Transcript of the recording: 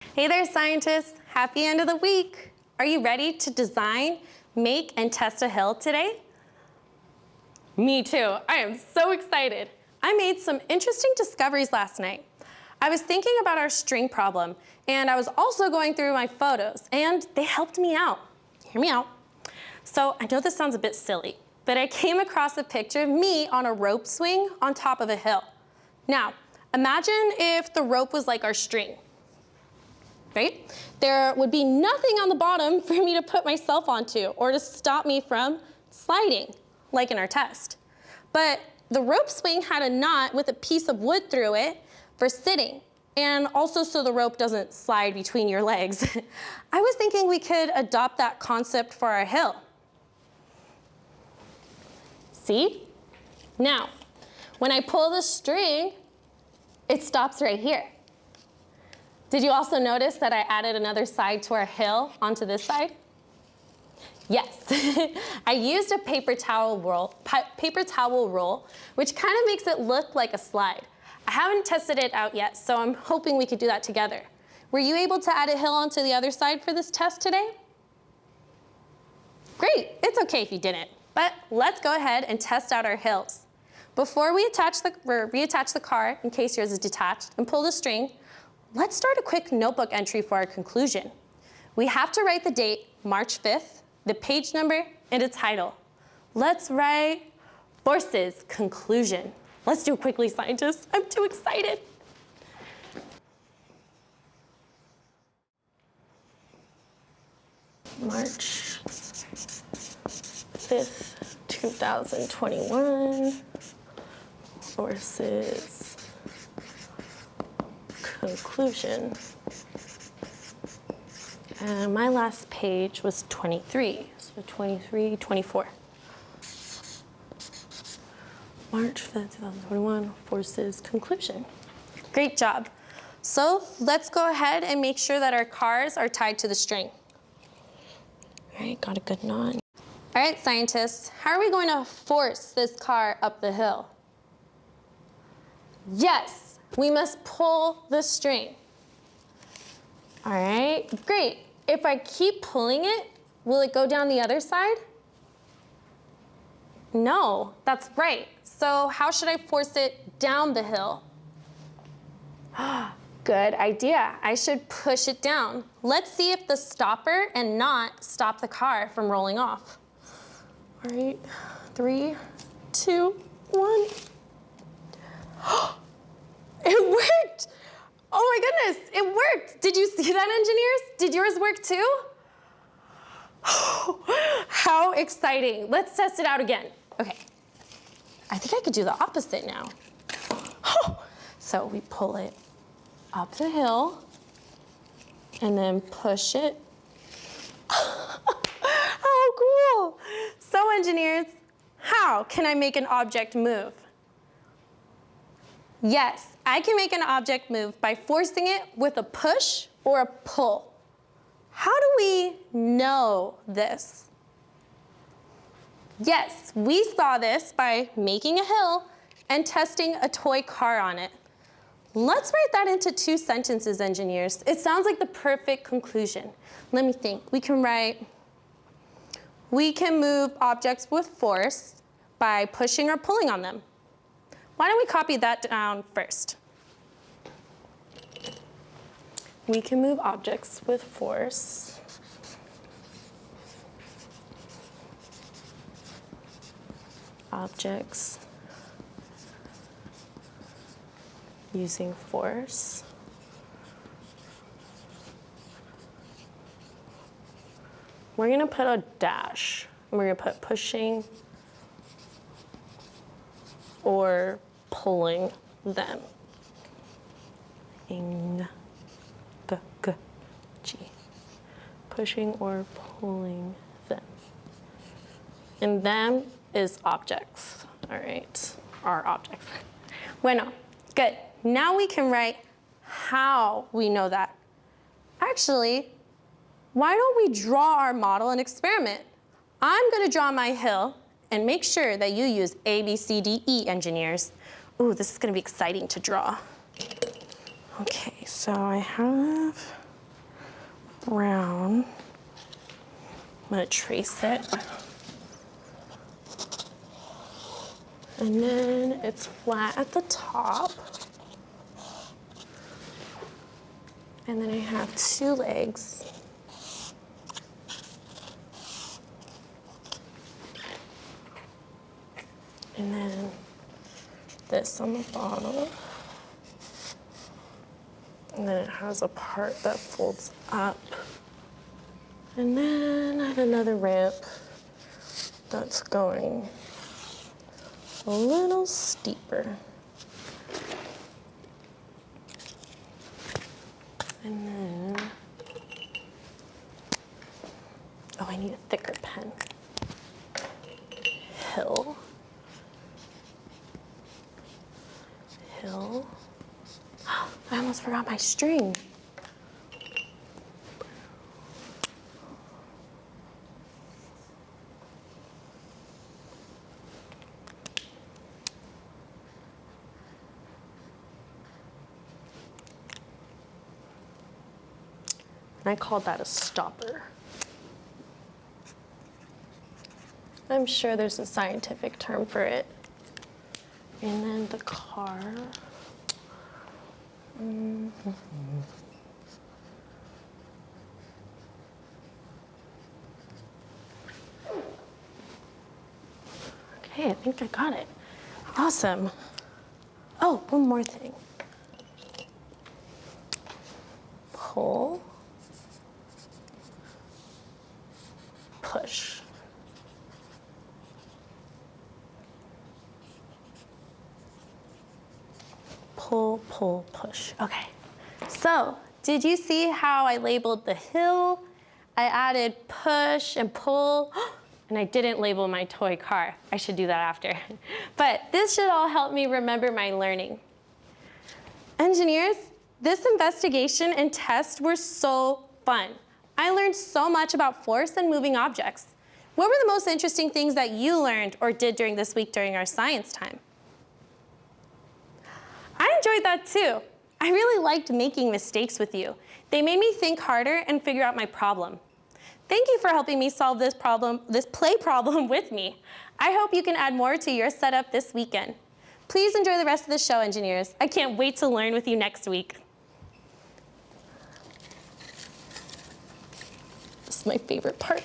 Hey there, scientists. Happy end of the week. Are you ready to design, make, and test a hill today? Me too. I am so excited. I made some interesting discoveries last night. I was thinking about our string problem, and I was also going through my photos, and they helped me out. Hear me out. So I know this sounds a bit silly, but I came across a picture of me on a rope swing on top of a hill. Now, imagine if the rope was like our string. Right? There would be nothing on the bottom for me to put myself onto or to stop me from sliding, like in our test. But the rope swing had a knot with a piece of wood through it for sitting, and also so the rope doesn't slide between your legs. I was thinking we could adopt that concept for our hill. See? Now, when I pull the string, it stops right here. Did you also notice that I added another side to our hill onto this side? Yes, I used a paper towel roll, which kind of makes it look like a slide. I haven't tested it out yet, so I'm hoping we could do that together. Were you able to add a hill onto the other side for this test today? Great, it's okay if you didn't, but let's go ahead and test out our hills. Before we reattach the car, in case yours is detached, and pull the string, let's start a quick notebook entry for our conclusion. We have to write the date, March 5th, the page number, and a title. Let's write Forces Conclusion. Let's do it quickly, scientists. I'm too excited. March 5th, 2021, Forces Conclusion. And my last page was 23, so 23, 24. March 5th, 2021, Forces Conclusion. Great job. So let's go ahead and make sure that our cars are tied to the string. All right, got a good knot. All right, scientists, how are we going to force this car up the hill? Yes. We must pull the string. All right, great. If I keep pulling it, will it go down the other side? No, that's right. So how should I force it down the hill? Good idea. I should push it down. Let's see if the stopper and knot stop the car from rolling off. All right, 3, 2, 1. It worked! Oh my goodness, it worked! Did you see that, engineers? Did yours work too? How exciting. Let's test it out again. Okay, I think I could do the opposite now. So we pull it up the hill and then push it. How cool! So engineers, how can I make an object move? Yes, I can make an object move by forcing it with a push or a pull. How do we know this? Yes, we saw this by making a hill and testing a toy car on it. Let's write that into 2 sentences, engineers. It sounds like the perfect conclusion. Let me think. We can move objects with force by pushing or pulling on them. Why don't we copy that down first? We can move objects with force. Objects using force. We're going to put a dash. We're going to put pushing or pulling them. Pushing or pulling them. And them is objects. All right, our objects. Bueno, good. Now we can write how we know that. Actually, why don't we draw our model and experiment? I'm going to draw my hill and make sure that you use A, B, C, D, E, engineers. Ooh, this is going to be exciting to draw. Okay, so I have I'm gonna trace it. And then it's flat at the top. And then I have 2 legs. And then this on the bottom. And then it has a part that folds up. And then I have another ramp that's going a little steeper. And then, oh, I need a thicker pen. Hill. Hill. I almost forgot my string. I called that a stopper. I'm sure there's a scientific term for it. And then the car. Okay, I think I got it. Awesome. Oh, one more thing. Pull. Push. Pull, pull, push. Okay. So, did you see how I labeled the hill? I added push and pull, and I didn't label my toy car. I should do that after. But this should all help me remember my learning. Engineers, this investigation and test were so fun. I learned so much about force and moving objects. What were the most interesting things that you learned or did during this week during our science time? I enjoyed that too. I really liked making mistakes with you. They made me think harder and figure out my problem. Thank you for helping me solve this play problem with me. I hope you can add more to your setup this weekend. Please enjoy the rest of the show, engineers. I can't wait to learn with you next week. This is my favorite part.